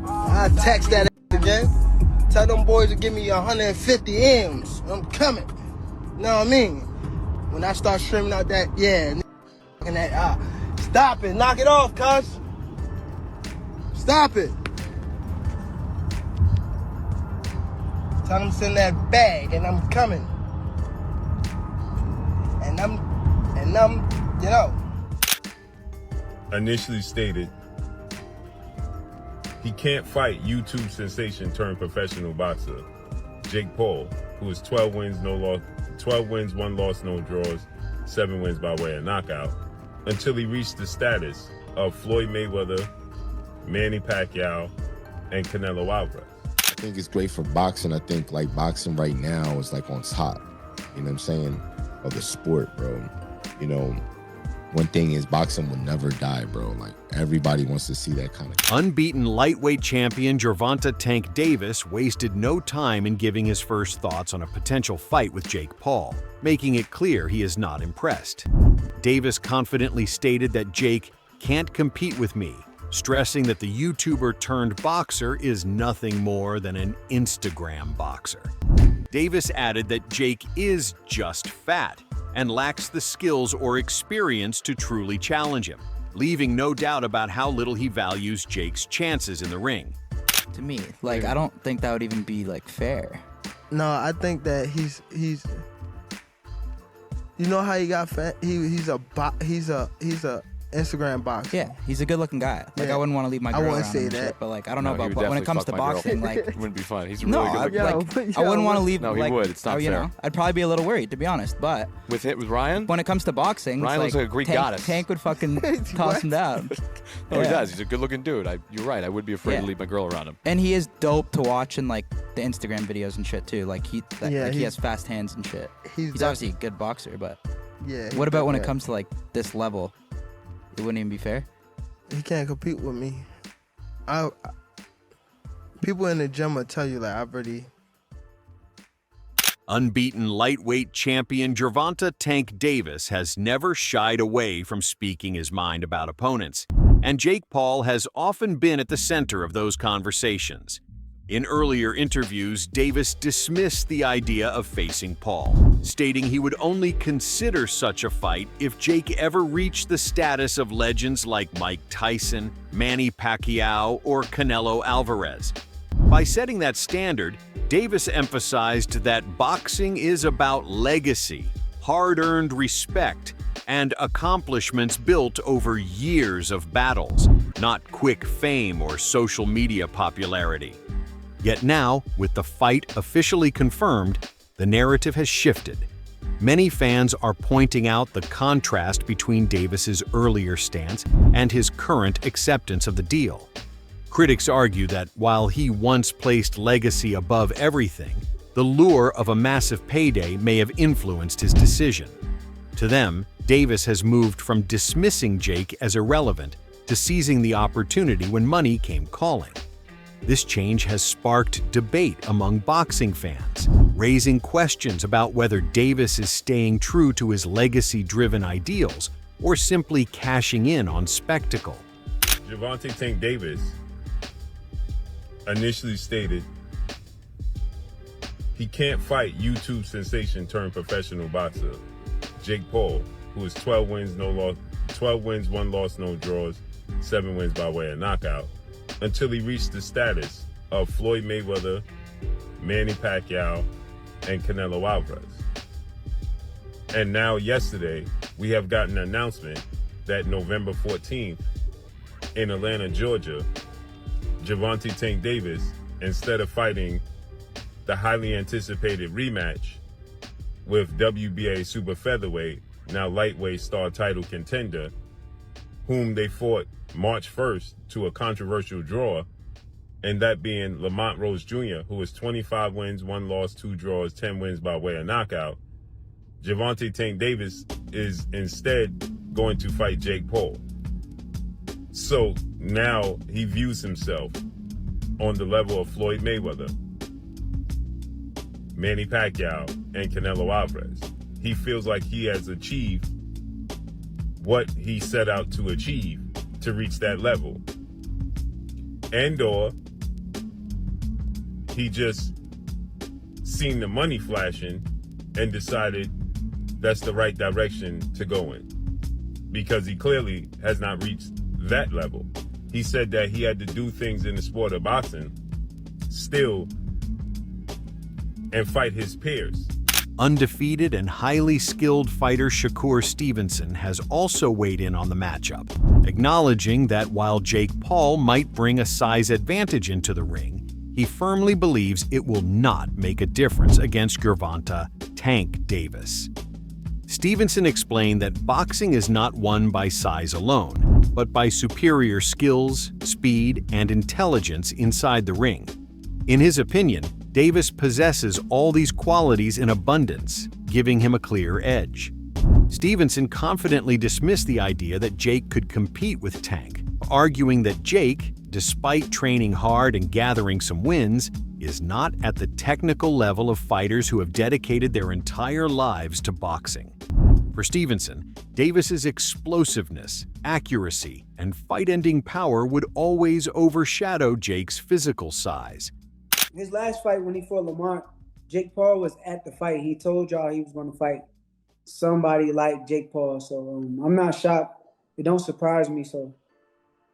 I text that again. Tell them boys to give me 150 M's. I'm coming. You know what I mean? When I start streaming out that, yeah, and that, stop it. Knock it off, cuz. Stop it. Tell them to send that bag, and I'm coming. And I'm, you know. Initially stated, he can't fight YouTube sensation turned professional boxer Jake Paul, who is 12 wins, 1 loss, no draws, 7 wins by way of knockout, until he reached the status of Floyd Mayweather, Manny Pacquiao, and Canelo Alvarez. I think it's great for boxing. I think like boxing right now is like on top, you know what I'm saying, of the sport, bro. You know, one thing is boxing will never die, bro. Like everybody wants to see that kind of. Unbeaten lightweight champion Gervonta Tank Davis wasted no time in giving his first thoughts on a potential fight with Jake Paul, making it clear he is not impressed. Davis confidently stated that Jake can't compete with me, stressing that the YouTuber turned boxer is nothing more than an Instagram boxer. Davis added that Jake is just fat and lacks the skills or experience to truly challenge him, leaving no doubt about how little he values Jake's chances in the ring. To me, like, I don't think that would even be, like, fair. No, I think that he's you know how he got fat? He's a Instagram boxer. Yeah, he's a good-looking guy. Like, Yeah. I wouldn't want to leave my girl I wouldn't around say him and that. shit, but, like, I don't know No, he about would when it comes to definitely fuck my boxing, girl. like... It wouldn't be fun. He's a No, really good looking. I wouldn't want to leave. No, he like, would. It's not you fair. know, I'd probably be a little worried, to be honest. But With Ryan? when it comes to boxing, Ryan it's looks like a Greek Tank, goddess. Tank would fucking toss him down. No, he Yeah. does. He's a good looking dude. You're right. I would be afraid to Yeah. leave my girl around him. And he is dope to watch in like the Instagram videos and shit too. Like he Yeah, has fast hands and shit. He's obviously a good boxer, but Yeah. what about when it comes to like this level? It wouldn't even be fair. He can't compete with me. People in the gym will tell you like I've already. Unbeaten lightweight champion Gervonta Tank Davis has never shied away from speaking his mind about opponents, and Jake Paul has often been at the center of those conversations. In earlier interviews, Davis dismissed the idea of facing Paul, stating he would only consider such a fight if Jake ever reached the status of legends like Mike Tyson, Manny Pacquiao, or Canelo Alvarez. By setting that standard, Davis emphasized that boxing is about legacy, hard-earned respect, and accomplishments built over years of battles, not quick fame or social media popularity. Yet now, with the fight officially confirmed, the narrative has shifted. Many fans are pointing out the contrast between Davis's earlier stance and his current acceptance of the deal. Critics argue that while he once placed legacy above everything, the lure of a massive payday may have influenced his decision. To them, Davis has moved from dismissing Jake as irrelevant to seizing the opportunity when money came calling. This change has sparked debate among boxing fans, raising questions about whether Davis is staying true to his legacy-driven ideals or simply cashing in on spectacle. Gervonta Tank Davis initially stated he can't fight YouTube sensation turned professional boxer Jake Paul, who is 12 wins, 1 loss, no draws, 7 wins by way of knockout, until he reached the status of Floyd Mayweather, Manny Pacquiao, and Canelo Alvarez. And now yesterday, we have gotten an announcement that November 14th in Atlanta, Georgia, Gervonta Tank Davis, instead of fighting the highly anticipated rematch with WBA super featherweight, now lightweight star title contender, whom they fought March 1st to a controversial draw, and that being Lamont Rose Jr., who is 25 wins, 1 loss, 2 draws, 10 wins by way of knockout. Gervonta Tank Davis is instead going to fight Jake Paul. So now he views himself on the level of Floyd Mayweather, Manny Pacquiao, and Canelo Alvarez. He feels like he has achieved what he set out to achieve to reach that level. and or he just seen the money flashing and decided that's the right direction to go in, because he clearly has not reached that level. He said that he had to do things in the sport of boxing still and fight his peers. Undefeated and highly skilled fighter Shakur Stevenson has also weighed in on the matchup, acknowledging that while Jake Paul might bring a size advantage into the ring, he firmly believes it will not make a difference against Gervonta "Tank" Davis. Stevenson explained that boxing is not won by size alone, but by superior skills, speed, and intelligence inside the ring. In his opinion, Davis possesses all these qualities in abundance, giving him a clear edge. Stevenson confidently dismissed the idea that Jake could compete with Tank, arguing that Jake, despite training hard and gathering some wins, is not at the technical level of fighters who have dedicated their entire lives to boxing. For Stevenson, Davis's explosiveness, accuracy, and fight-ending power would always overshadow Jake's physical size. His last fight when he fought Lamont, Jake Paul was at the fight. He told y'all he was going to fight somebody like Jake Paul. So I'm not shocked. It don't surprise me. So,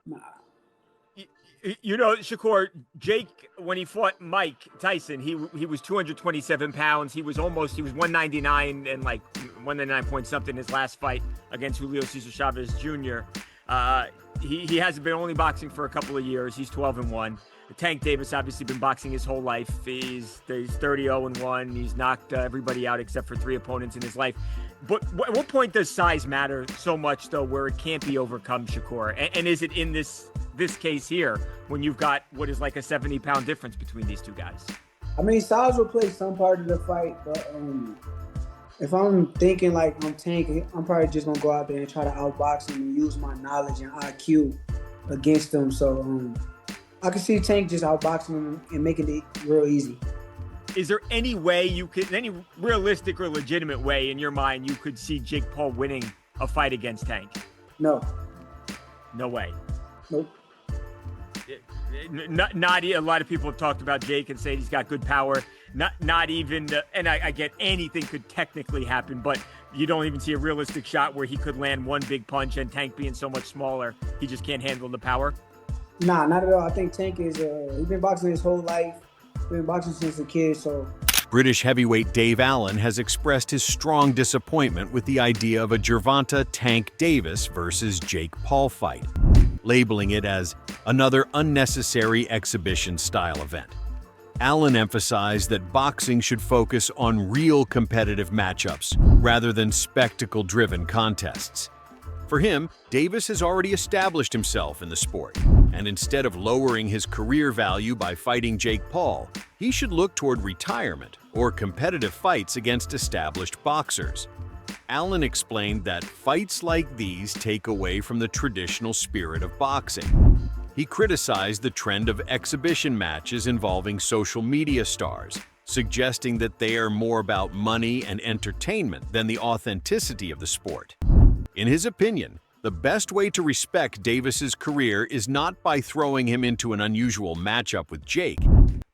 nah. You know, Shakur, Jake, when he fought Mike Tyson, he was 227 pounds. He was 199 and like 199 point something his last fight against Julio Cesar Chavez Jr. He hasn't been only boxing for a couple of years. He's 12-1. Tank Davis obviously been boxing his whole life. He's 30-0-1. He's knocked everybody out except for 3 opponents in his life. But at what point does size matter so much, though, where it can't be overcome, Shakur? And is it in this case here when you've got what is like a 70-pound difference between these two guys? I mean, size will play some part of the fight, but if I'm thinking like I'm Tank, I'm probably just gonna go out there and try to outbox him and use my knowledge and IQ against him. So I can see Tank just outboxing him and making it real easy. Is there any way any realistic or legitimate way in your mind you could see Jake Paul winning a fight against Tank? No. No way. Nope. Not a lot of people have talked about Jake and say he's got good power. Not even, and I get anything could technically happen, but you don't even see a realistic shot where he could land one big punch, and Tank being so much smaller, he just can't handle the power. Nah, not at all. I think Tank is, he's been boxing his whole life. He's been boxing since a kid, so. British heavyweight Dave Allen has expressed his strong disappointment with the idea of a Gervonta "Tank" Davis versus Jake Paul fight, labeling it as another unnecessary exhibition-style event. Allen emphasized that boxing should focus on real competitive matchups rather than spectacle-driven contests. For him, Davis has already established himself in the sport, and instead of lowering his career value by fighting Jake Paul, he should look toward retirement or competitive fights against established boxers. Allen explained that fights like these take away from the traditional spirit of boxing. He criticized the trend of exhibition matches involving social media stars, suggesting that they are more about money and entertainment than the authenticity of the sport. In his opinion, the best way to respect Davis's career is not by throwing him into an unusual matchup with Jake,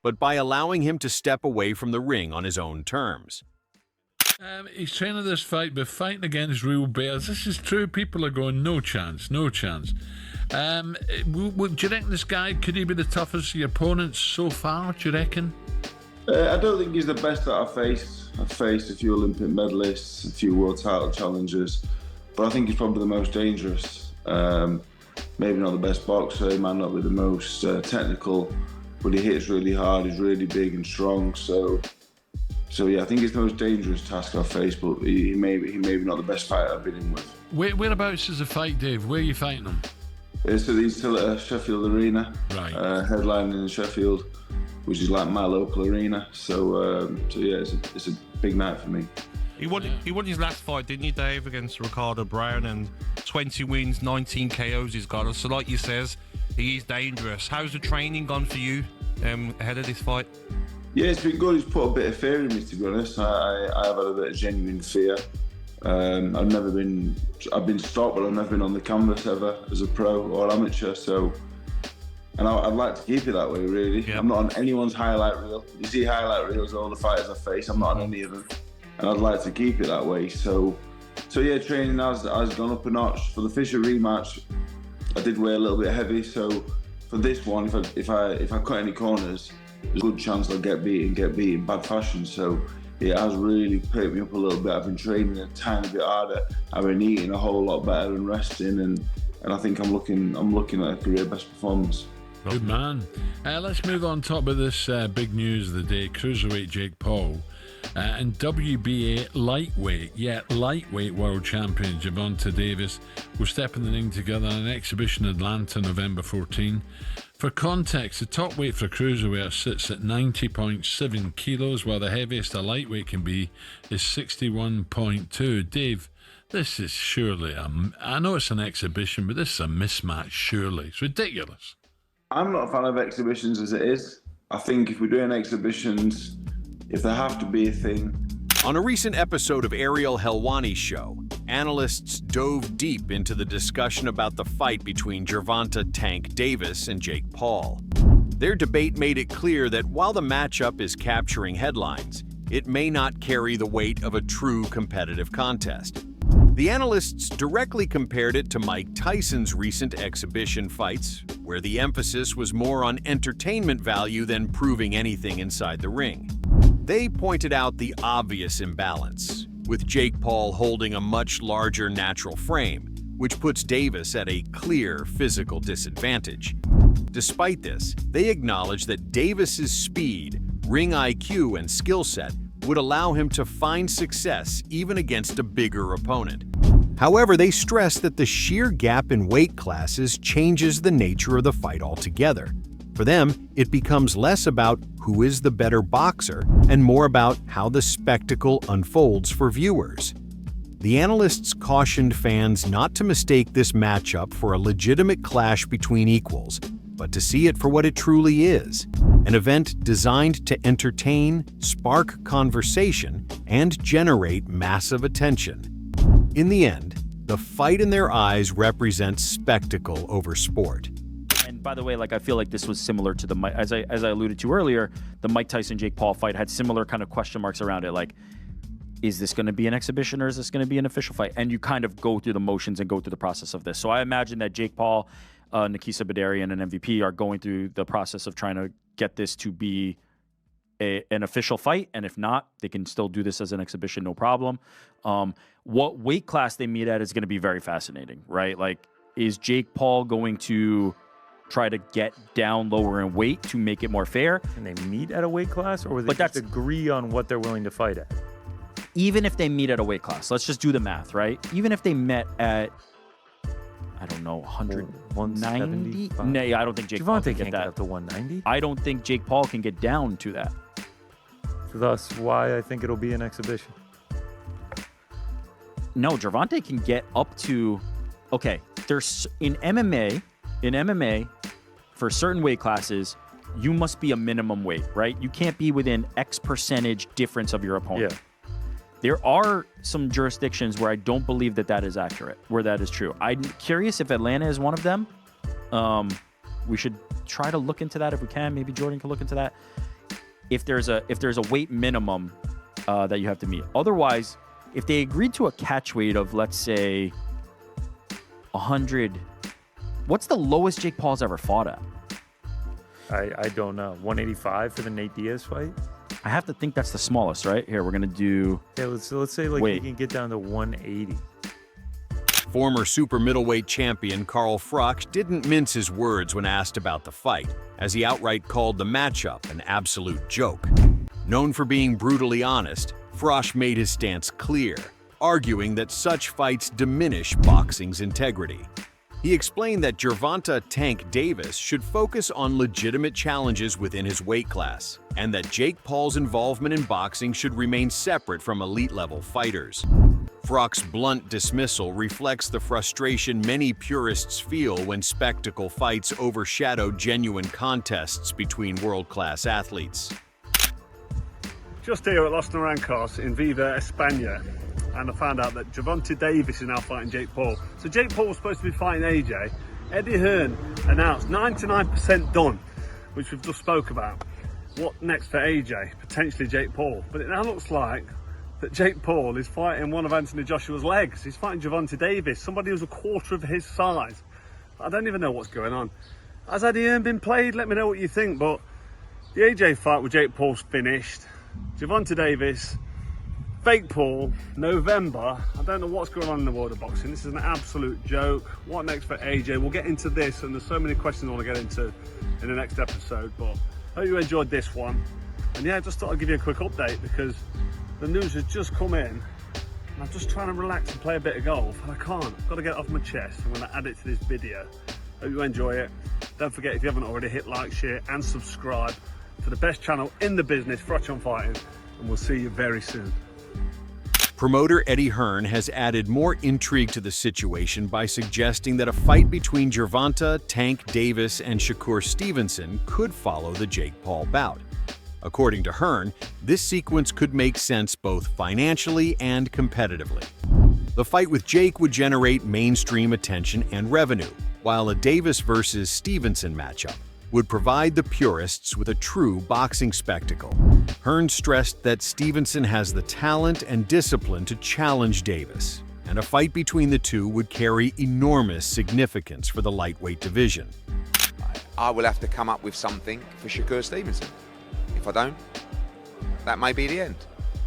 but by allowing him to step away from the ring on his own terms. He's training this fight, but fighting against real bears. This is true. People are going, no chance, no chance. Do you reckon this guy, could he be the toughest of your opponents so far, do you reckon? I don't think he's the best that I've faced. I've faced a few Olympic medalists, a few world title challengers, but I think he's probably the most dangerous. Maybe not the best boxer, he might not be the most technical, but he hits really hard, he's really big and strong, so yeah, I think it's the most dangerous task I've faced, but he may be not the best fighter I've been in with. Whereabouts is the fight, Dave? Where are you fighting him? He's still at Sheffield Arena, right. Headlining in Sheffield, which is like my local arena. So yeah, it's a big night for me. He won his last fight, didn't he, Dave, against Ricardo Brown, and 20 wins, 19 KOs he's got. So like you says, he is dangerous. How's the training gone for you ahead of this fight? Yeah, it's been good. He's put a bit of fear in me, to be honest. I have had a bit of genuine fear. I've been stopped, but I've never been on the canvas ever as a pro or amateur. So And I'd like to keep it that way, really. Yeah. I'm not on anyone's highlight reel. You see highlight reels of all the fighters I face. I'm not on any of them. And I'd like to keep it that way. So yeah, training has gone up a notch. For the Fisher rematch, I did weigh a little bit heavy. So for this one, if I cut any corners, there's a good chance I'll get beat in bad fashion. So it has really picked me up a little bit. I've been training a tiny bit harder. I've been eating a whole lot better and resting, and I think I'm looking at a career best performance. Good man. Let's move on top of this big news of the day. Cruiserweight Jake Paul and WBA lightweight world champion Gervonta Davis will step in the ring together in an exhibition in Atlanta November 14. For context, the top weight for cruiserweight sits at 90.7 kilos, while the heaviest a lightweight can be is 61.2. Dave, this is surely I know it's an exhibition, but this is a mismatch, surely. It's ridiculous. I'm not a fan of exhibitions as it is. I think if we're doing exhibitions, if there have to be a thing. On a recent episode of Ariel Helwani's show, analysts dove deep into the discussion about the fight between Gervonta Tank Davis and Jake Paul. Their debate made it clear that while the matchup is capturing headlines, it may not carry the weight of a true competitive contest. The analysts directly compared it to Mike Tyson's recent exhibition fights, where the emphasis was more on entertainment value than proving anything inside the ring. They pointed out the obvious imbalance, with Jake Paul holding a much larger natural frame, which puts Davis at a clear physical disadvantage. Despite this, they acknowledge that Davis's speed, ring IQ, and skill set would allow him to find success even against a bigger opponent. However, they stress that the sheer gap in weight classes changes the nature of the fight altogether. For them, it becomes less about who is the better boxer and more about how the spectacle unfolds for viewers. The analysts cautioned fans not to mistake this matchup for a legitimate clash between equals, but to see it for what it truly is, an event designed to entertain, spark conversation, and generate massive attention. In the end, the fight in their eyes represents spectacle over sport. And by the way, I feel like this was similar to the as I alluded to earlier, the Mike Tyson Jake Paul fight had similar kind of question marks around it. Like, is this going to be an exhibition or is this going to be an official fight? And you kind of go through the motions and go through the process of this. So I imagine that Jake Paul, Nikisa Badarian, and MVP are going through the process of trying to get this to be an official fight, and if not, they can still do this as an exhibition, no problem. What weight class they meet at is going to be very fascinating, right? Like, is Jake Paul going to try to get down lower in weight to make it more fair? Can they meet at a weight class, or would they just agree on what they're willing to fight at? Even if they meet at a weight class, let's just do the math, right? Even if they met at, I don't know, 190? No, I don't think Jake Paul can can't get that. get up to 190. I don't think Jake Paul can get down to that. So thus why I think it'll be an exhibition. No, Gervonta can get up to, okay, there's in MMA, for certain weight classes, you must be a minimum weight, right? You can't be within X percentage difference of your opponent. Yeah. There are some jurisdictions where I don't believe that is accurate, where that is true. I'm curious if Atlanta is one of them. We should try to look into that if we can. Maybe Jordan can look into that. If there's a weight minimum that you have to meet. Otherwise, if they agreed to a catch weight of, let's say, 100, what's the lowest Jake Paul's ever fought at? I don't know. 185 for the Nate Diaz fight? I have to think that's the smallest, right? Here, we're going to do... Yeah, let's say he can get down to 180. Former super middleweight champion Carl Froch didn't mince his words when asked about the fight, as he outright called the matchup an absolute joke. Known for being brutally honest, Froch made his stance clear, arguing that such fights diminish boxing's integrity. He explained that Gervonta Tank Davis should focus on legitimate challenges within his weight class, and that Jake Paul's involvement in boxing should remain separate from elite-level fighters. Froch's blunt dismissal reflects the frustration many purists feel when spectacle fights overshadow genuine contests between world-class athletes. Just here at Los Naranjos in Viva, España, and I found out that Gervonta Davis is now fighting Jake Paul. So Jake Paul was supposed to be fighting AJ, Eddie Hearn announced 99% done, which we've just spoke about. What next for AJ? Potentially Jake Paul. But it now looks like that Jake Paul is fighting one of Anthony Joshua's legs. He's fighting Gervonta Davis, somebody who's a quarter of his size. I don't even know what's going on. Has Eddie Hearn been played? Let me know what you think. But the AJ fight with Jake Paul's finished. Gervonta Davis, fake Paul, November. I don't know what's going on in the world of boxing. This is an absolute joke. What next for AJ? We'll get into this, and there's so many questions I want to get into in the next episode. But I hope you enjoyed this one. And yeah, I just thought I'd give you a quick update because the news has just come in. And I'm just trying to relax and play a bit of golf, and I can't. I've got to get it off my chest. I'm going to add it to this video. Hope you enjoy it. Don't forget, if you haven't already, hit like, share, and subscribe to the best channel in the business, Frotch on Fighting, and we'll see you very soon. Promoter Eddie Hearn has added more intrigue to the situation by suggesting that a fight between Gervonta, Tank Davis, and Shakur Stevenson could follow the Jake Paul bout. According to Hearn, this sequence could make sense both financially and competitively. The fight with Jake would generate mainstream attention and revenue, while a Davis versus Stevenson matchup would provide the purists with a true boxing spectacle. Hearn stressed that Stevenson has the talent and discipline to challenge Davis, and a fight between the two would carry enormous significance for the lightweight division. I will have to come up with something for Shakur Stevenson. If I don't, that may be the end.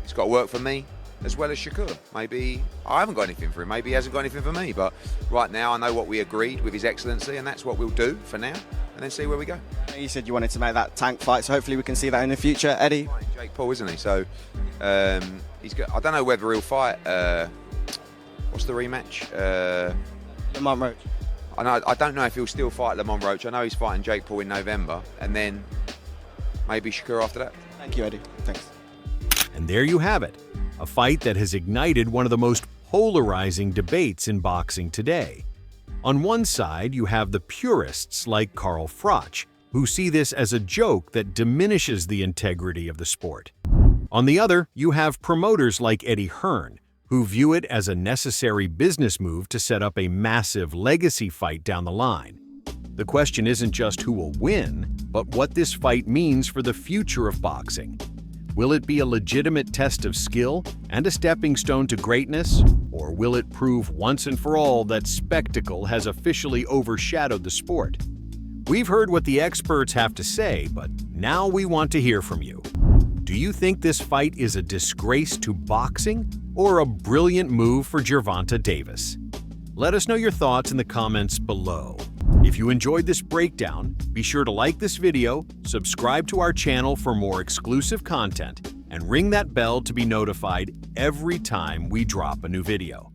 It's got to work for me as well as Shakur. Maybe I haven't got anything for him, maybe he hasn't got anything for me, but right now I know what we agreed with His Excellency, and that's what we'll do for now, and then see where we go. You said you wanted to make that Tank fight, so hopefully we can see that in the future, Eddie. Jake Paul, isn't he? So he's got, I don't know whether he'll fight. What's the rematch? Lamont Roach. I don't know if he'll still fight Lamont Roach. I know he's fighting Jake Paul in November, and then maybe Shakur after that. Thank you, Eddie. Thanks. And there you have it, a fight that has ignited one of the most polarizing debates in boxing today. On one side, you have the purists like Carl Froch, who see this as a joke that diminishes the integrity of the sport. On the other, you have promoters like Eddie Hearn, who view it as a necessary business move to set up a massive legacy fight down the line. The question isn't just who will win, but what this fight means for the future of boxing. Will it be a legitimate test of skill and a stepping stone to greatness, or will it prove once and for all that spectacle has officially overshadowed the sport? We've heard what the experts have to say, but now we want to hear from you. Do you think this fight is a disgrace to boxing or a brilliant move for Gervonta Davis? Let us know your thoughts in the comments below. If you enjoyed this breakdown, be sure to like this video, subscribe to our channel for more exclusive content, and ring that bell to be notified every time we drop a new video.